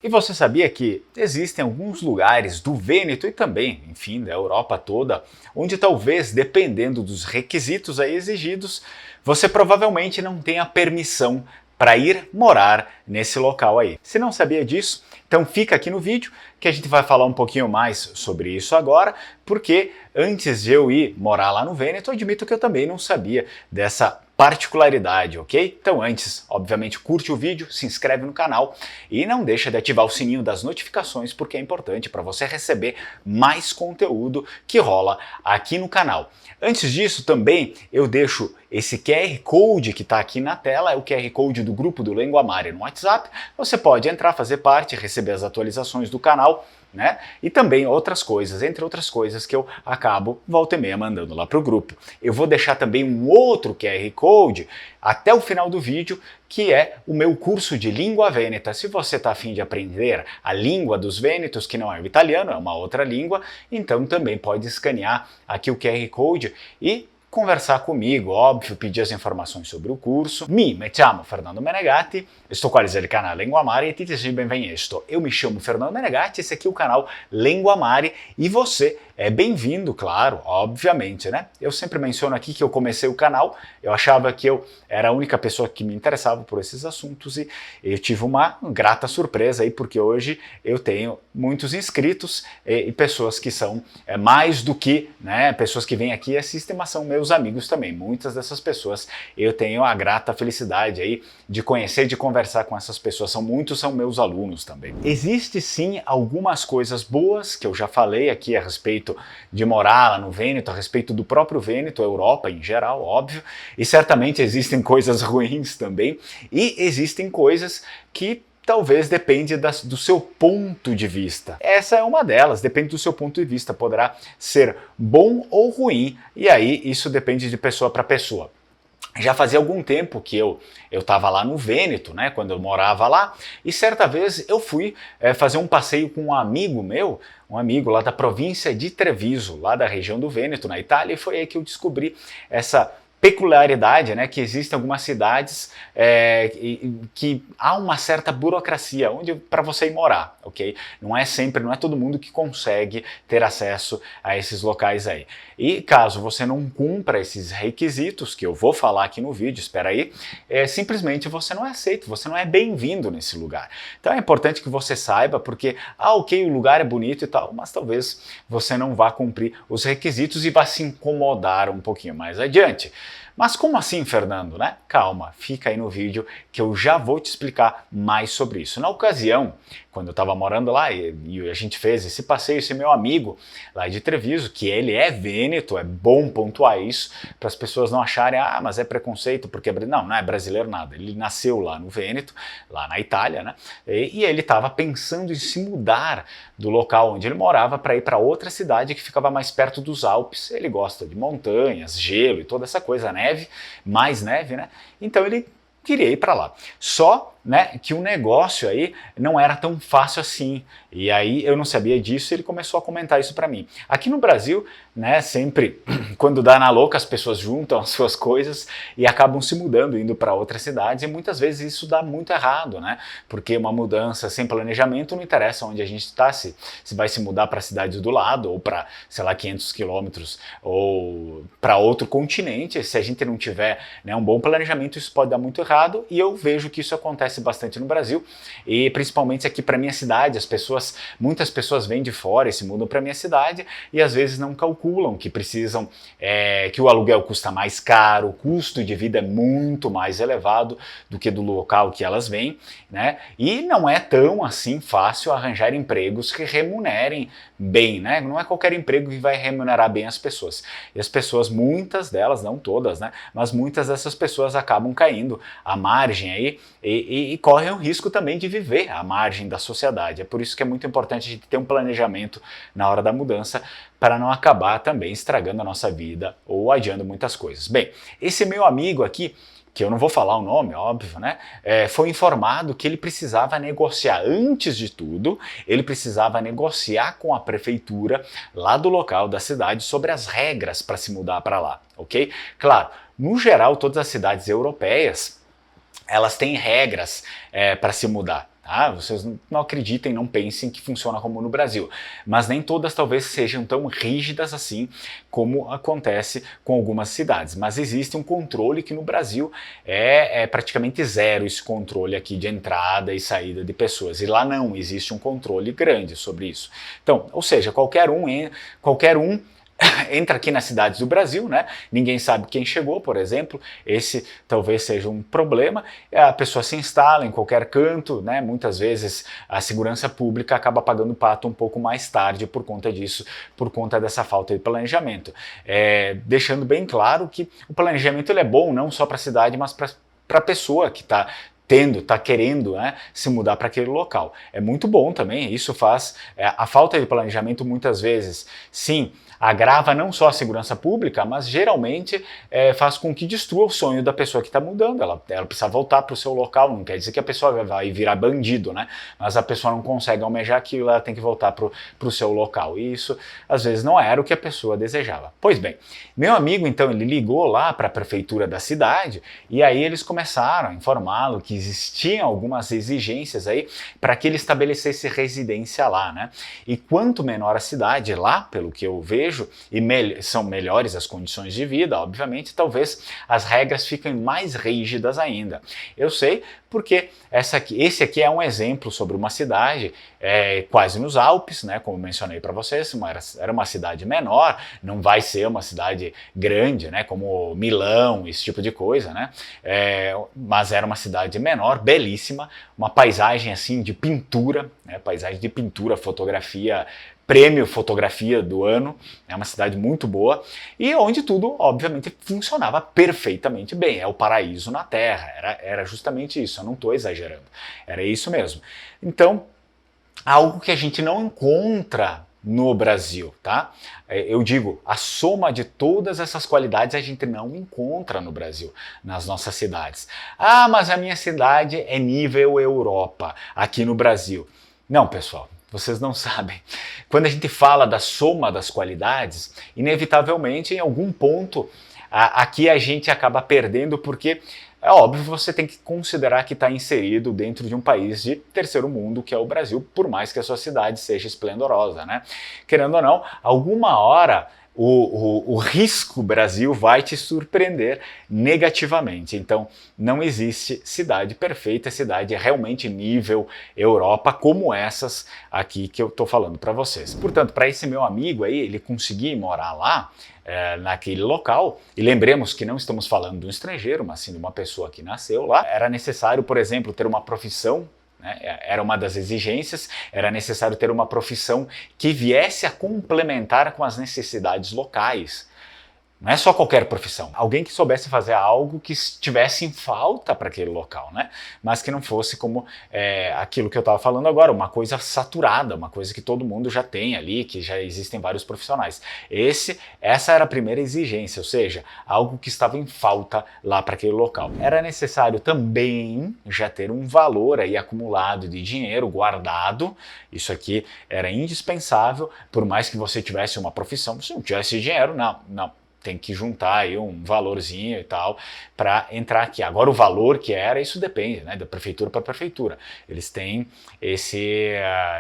E você sabia que existem alguns lugares do Vêneto e também, enfim, da Europa toda, onde talvez, dependendo dos requisitos aí exigidos, você provavelmente não tenha permissão para ir morar nesse local aí. Se não sabia disso, então fica aqui no vídeo que a gente vai falar um pouquinho mais sobre isso agora, porque antes de eu ir morar lá no Vêneto, eu admito que eu também não sabia dessa particularidade, ok? Então antes, obviamente, curte o vídeo, se inscreve no canal e não deixa de ativar o sininho das notificações porque é importante para você receber mais conteúdo que rola aqui no canal. Antes disso também eu deixo esse QR Code que está aqui na tela, é o QR Code do grupo do Lenguamare no WhatsApp. Você pode entrar, fazer parte, receber as atualizações do canal, né? E também outras coisas, entre outras coisas que eu acabo volta e meia mandando lá para o grupo. Eu vou deixar também um outro QR Code até o final do vídeo, que é o meu curso de língua vêneta. Se você está a fim de aprender a língua dos vênetos, que não é o italiano, é uma outra língua, então também pode escanear aqui o QR Code e conversar comigo, óbvio, pedir as informações sobre o curso. Me chiamo Fernando Menegatti, estou qual é o canal Lenguamare e ti seja bem-vindo. Eu me chamo Fernando Menegatti, esse aqui é o canal Lenguamare e você é bem-vindo, claro, obviamente, né? Eu sempre menciono aqui que eu comecei o canal, eu achava que eu era a única pessoa que me interessava por esses assuntos e eu tive uma grata surpresa aí, porque hoje eu tenho muitos inscritos e pessoas que são mais do que, né, pessoas que vêm aqui e assistem, mas são meus amigos também. Muitas dessas pessoas eu tenho a grata felicidade aí de conhecer, de conversar com essas pessoas. Muitos são meus alunos também. Existe sim algumas coisas boas que eu já falei aqui a respeito de morar lá no Vêneto, a respeito do próprio Vêneto, a Europa em geral, óbvio, e certamente existem coisas ruins também, e existem coisas que talvez depende do seu ponto de vista. Essa é uma delas, depende do seu ponto de vista, poderá ser bom ou ruim, e aí isso depende de pessoa para pessoa. Já fazia algum tempo que eu estava lá no Vêneto, né, quando eu morava lá, e certa vez eu fui fazer um passeio com um amigo meu, um amigo lá da província de Treviso, lá da região do Vêneto, na Itália, e foi aí que eu descobri essa peculiaridade, né, que existem algumas cidades que há uma certa burocracia onde para você ir morar, ok? Não é todo mundo que consegue ter acesso a esses locais aí. E caso você não cumpra esses requisitos, que eu vou falar aqui no vídeo, espera aí, simplesmente você não é aceito, você não é bem-vindo nesse lugar. Então é importante que você saiba, porque, ok, o lugar é bonito e tal, mas talvez você não vá cumprir os requisitos e vá se incomodar um pouquinho mais adiante. Mas como assim, Fernando, né? Calma, fica aí no vídeo que eu já vou te explicar mais sobre isso. Na ocasião, quando eu estava morando lá e a gente fez esse passeio, esse meu amigo lá de Treviso, que ele é vêneto, é bom pontuar isso, para as pessoas não acharem, ah, mas é preconceito, porque... Não, não é brasileiro nada, ele nasceu lá no Vêneto, lá na Itália, né? E ele estava pensando em se mudar do local onde ele morava para ir para outra cidade que ficava mais perto dos Alpes. Ele gosta de montanhas, gelo e toda essa coisa, neve, mais neve, né? Então ele queria ir para lá. Só, né, que o negócio aí não era tão fácil assim. E aí eu não sabia disso e ele começou a comentar isso para mim. Aqui no Brasil, né, sempre quando dá na louca as pessoas juntam as suas coisas e acabam se mudando, indo para outras cidades, e muitas vezes isso dá muito errado, né? Porque uma mudança sem planejamento não interessa onde a gente está, se vai se mudar para a cidade do lado ou para, sei lá, 500 quilômetros ou para outro continente, se a gente não tiver, né, um bom planejamento, isso pode dar muito errado, e eu vejo que isso acontece bastante no Brasil, e principalmente aqui para minha cidade, muitas pessoas vêm de fora e se mudam para minha cidade e às vezes não calculam que precisam, que o aluguel custa mais caro, o custo de vida é muito mais elevado do que do local que elas vêm, né? E não é tão assim fácil arranjar empregos que remunerem bem, né? Não é qualquer emprego que vai remunerar bem as pessoas. E as pessoas, muitas delas, não todas, né? Mas muitas dessas pessoas acabam caindo à margem aí e correm o risco também de viver à margem da sociedade. É por isso que é muito importante a gente ter um planejamento na hora da mudança para não acabar também estragando a nossa vida ou adiando muitas coisas. Bem, esse meu amigo aqui, que eu não vou falar o nome, óbvio, né? Foi informado que ele precisava negociar, antes de tudo, ele precisava negociar com a prefeitura lá do local da cidade sobre as regras para se mudar para lá, ok? Claro, no geral, todas as cidades europeias, elas têm regras para se mudar. Ah, vocês não acreditem, não pensem que funciona como no Brasil. Mas nem todas talvez sejam tão rígidas assim como acontece com algumas cidades. Mas existe um controle que no Brasil é praticamente zero esse controle aqui de entrada e saída de pessoas. E lá não, existe um controle grande sobre isso. Então, ou seja, qualquer um entra aqui nas cidades do Brasil, né? Ninguém sabe quem chegou, por exemplo. Esse talvez seja um problema. A pessoa se instala em qualquer canto, né? Muitas vezes a segurança pública acaba pagando pato um pouco mais tarde por conta disso, por conta dessa falta de planejamento. Deixando bem claro que o planejamento ele é bom não só para a cidade, mas para a pessoa que está querendo, né, se mudar para aquele local. É muito bom também, isso faz a falta de planejamento muitas vezes, sim, agrava não só a segurança pública, mas geralmente faz com que destrua o sonho da pessoa que está mudando. Ela precisa voltar para o seu local, não quer dizer que a pessoa vai virar bandido, né? Mas a pessoa não consegue almejar aquilo, ela tem que voltar para o seu local. E isso, às vezes, não era o que a pessoa desejava. Pois bem, meu amigo, então, ele ligou lá para a prefeitura da cidade e aí eles começaram a informá-lo que existiam algumas exigências aí para que ele estabelecesse residência lá, né? E quanto menor a cidade lá, pelo que eu vejo, e são melhores as condições de vida, obviamente, talvez as regras fiquem mais rígidas ainda. Eu sei porque esse aqui é um exemplo sobre uma cidade quase nos Alpes, né, como mencionei para vocês, era uma cidade menor, não vai ser uma cidade grande, né, como Milão, esse tipo de coisa, né, mas era uma cidade menor, belíssima, uma paisagem assim de pintura, né, paisagem de pintura, fotografia, prêmio fotografia do ano, é uma cidade muito boa e onde tudo, obviamente, funcionava perfeitamente bem, é o paraíso na Terra, era justamente isso, eu não estou exagerando, era isso mesmo. Então, algo que a gente não encontra no Brasil, tá? Eu digo, a soma de todas essas qualidades a gente não encontra no Brasil, nas nossas cidades. Ah, mas a minha cidade é nível Europa, aqui no Brasil. Não, pessoal. Vocês não sabem. Quando a gente fala da soma das qualidades, inevitavelmente, em algum ponto, aqui a gente acaba perdendo, porque é óbvio, você tem que considerar que está inserido dentro de um país de terceiro mundo, que é o Brasil, por mais que a sua cidade seja esplendorosa, né? Querendo ou não, alguma hora o risco Brasil vai te surpreender negativamente. Então, não existe cidade perfeita, cidade realmente nível Europa, como essas aqui que eu estou falando para vocês. Portanto, para esse meu amigo aí, ele conseguir morar lá, naquele local, e lembremos que não estamos falando de um estrangeiro, mas sim de uma pessoa que nasceu lá, era necessário, por exemplo, ter uma profissão, né? Era uma das exigências, era necessário ter uma profissão que viesse a complementar com as necessidades locais. Não é só qualquer profissão. Alguém que soubesse fazer algo que estivesse em falta para aquele local, né? Mas que não fosse como aquilo que eu estava falando agora, uma coisa saturada, uma coisa que todo mundo já tem ali, que já existem vários profissionais. Essa era a primeira exigência, ou seja, algo que estava em falta lá para aquele local. Era necessário também já ter um valor aí acumulado de dinheiro guardado. Isso aqui era indispensável, por mais que você tivesse uma profissão, se não tivesse dinheiro, não. Tem que juntar aí um valorzinho e tal para entrar aqui. Agora o valor que era, isso depende, né, da prefeitura para prefeitura. Eles têm esse,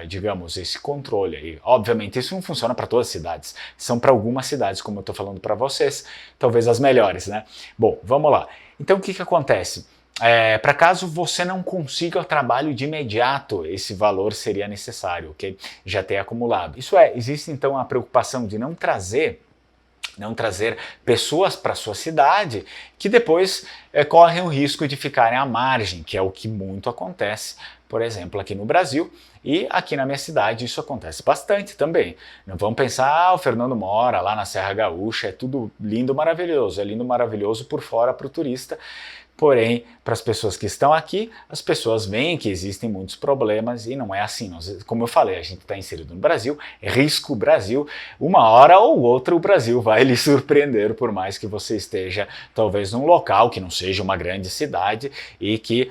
digamos, esse controle aí. Obviamente isso não funciona para todas as cidades. São para algumas cidades, como eu estou falando para vocês, talvez as melhores, né? Bom, vamos lá. Então o que acontece? Para caso você não consiga o trabalho de imediato, esse valor seria necessário, ok? Já ter acumulado. Isso existe então a preocupação de não trazer pessoas para sua cidade que depois correm o risco de ficarem à margem, que é o que muito acontece, por exemplo, aqui no Brasil, e aqui na minha cidade isso acontece bastante também. Não vamos pensar, o Fernando mora lá na Serra Gaúcha, é tudo lindo, maravilhoso, é lindo, maravilhoso por fora para o turista. Porém, para as pessoas que estão aqui, as pessoas veem que existem muitos problemas e não é assim. Como eu falei, a gente está inserido no Brasil, é risco Brasil, uma hora ou outra o Brasil vai lhe surpreender, por mais que você esteja talvez num local que não seja uma grande cidade e que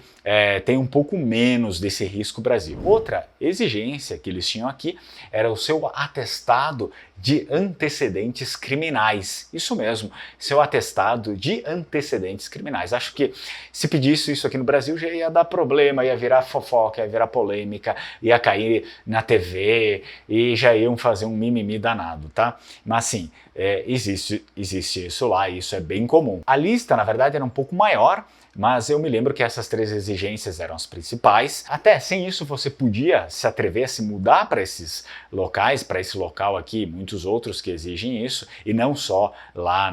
tem um pouco menos desse risco Brasil. Outra exigência que eles tinham aqui era o seu atestado de antecedentes criminais. Isso mesmo, seu atestado de antecedentes criminais. Acho que Se pedisse isso aqui no Brasil já ia dar problema, ia virar fofoca, ia virar polêmica, ia cair na TV e já iam fazer um mimimi danado, tá? Mas assim, existe isso lá e isso é bem comum. A lista, na verdade, era um pouco maior, mas eu me lembro que essas 3 exigências eram as principais. Até sem isso você podia se atrever a se mudar para esses locais, para esse local aqui, muitos outros que exigem isso, e não só lá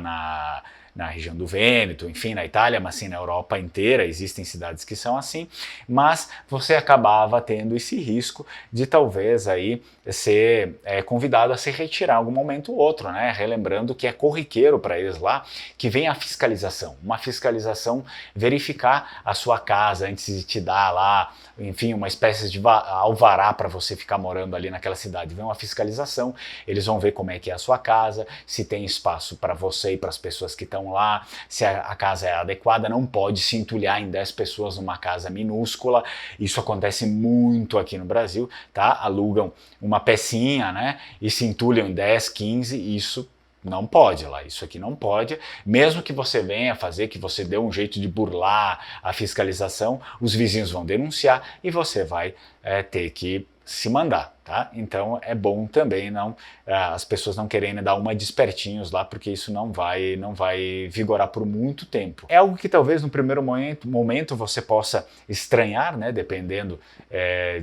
na região do Vêneto, enfim, na Itália, mas sim na Europa inteira, existem cidades que são assim, mas você acabava tendo esse risco de talvez aí ser convidado a se retirar em algum momento ou outro, né? Relembrando que é corriqueiro para eles lá que vem a fiscalização, uma fiscalização verificar a sua casa antes de te dar lá, enfim, uma espécie de alvará para você ficar morando ali naquela cidade. Vem uma fiscalização, eles vão ver como é que é a sua casa, se tem espaço para você e para as pessoas que estão lá, se a casa é adequada, não pode se entulhar em 10 pessoas numa casa minúscula. Isso acontece muito aqui no Brasil, tá? Alugam uma pecinha, né, e se entulham em 10, 15, isso não pode lá, isso aqui não pode. Mesmo que você venha fazer, que você dê um jeito de burlar a fiscalização, os vizinhos vão denunciar e você vai ter que se mandar, tá? Então é bom também não as pessoas não querendo dar uma de espertinhos lá, porque isso não vai vigorar por muito tempo. É algo que talvez no primeiro momento você possa estranhar, né? Dependendo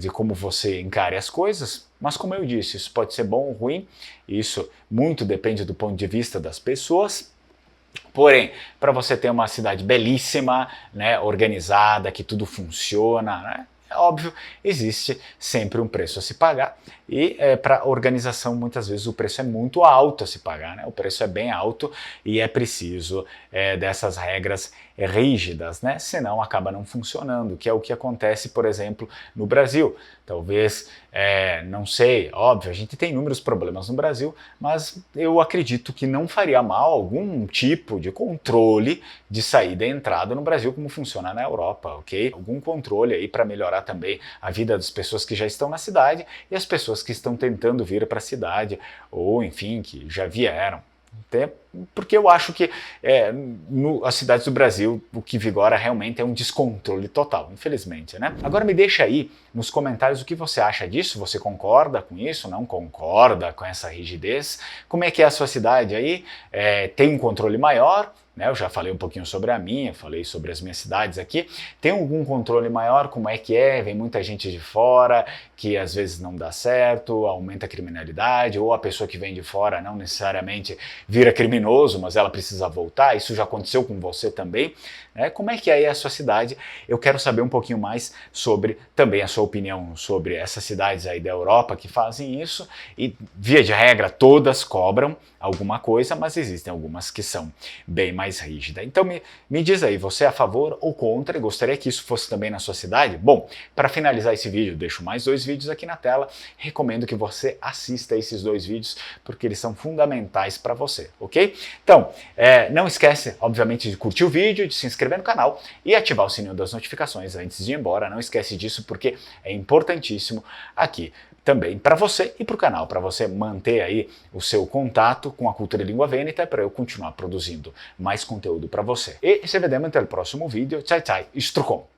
de como você encare as coisas. Mas como eu disse, isso pode ser bom ou ruim, isso muito depende do ponto de vista das pessoas. Porém, para você ter uma cidade belíssima, né, organizada, que tudo funciona, né, é óbvio, existe sempre um preço a se pagar e para organização muitas vezes o preço é muito alto a se pagar, né? O preço é bem alto e é preciso dessas regras rígidas, né? Senão acaba não funcionando, que é o que acontece, por exemplo, no Brasil. Talvez, não sei, óbvio, a gente tem inúmeros problemas no Brasil, mas eu acredito que não faria mal algum tipo de controle de saída e entrada no Brasil, como funciona na Europa, ok? Algum controle aí para melhorar também a vida das pessoas que já estão na cidade e as pessoas que estão tentando vir para a cidade, ou enfim, que já vieram. Até porque eu acho que as cidades do Brasil o que vigora realmente é um descontrole total, infelizmente, né? Agora me deixa aí nos comentários o que você acha disso, você concorda com isso, não concorda com essa rigidez? Como é que é a sua cidade aí? Tem um controle maior? Né, eu já falei um pouquinho sobre a minha, falei sobre as minhas cidades aqui. Tem algum controle maior? Como é que é? Vem muita gente de fora que às vezes não dá certo, aumenta a criminalidade, ou a pessoa que vem de fora não necessariamente vira criminoso, mas ela precisa voltar. Isso já aconteceu com você também. Né? Como é que é aí a sua cidade? Eu quero saber um pouquinho mais sobre também a sua opinião sobre essas cidades aí da Europa que fazem isso. E via de regra todas cobram alguma coisa, mas existem algumas que são bem mais rígidas. Então me diz aí, você é a favor ou contra? E gostaria que isso fosse também na sua cidade? Bom, para finalizar esse vídeo, deixo mais 2 vídeos aqui na tela. Recomendo que você assista esses 2 vídeos, porque eles são fundamentais para você, ok? Então, não esquece, obviamente, de curtir o vídeo, de se inscrever no canal e ativar o sininho das notificações antes de ir embora. Não esquece disso, porque é importantíssimo aqui também para você e para o canal, para você manter aí o seu contato com a cultura e língua vêneta, para eu continuar produzindo mais conteúdo para você. E se vediamo nel prossimo video. Ciao ciao, Strucon!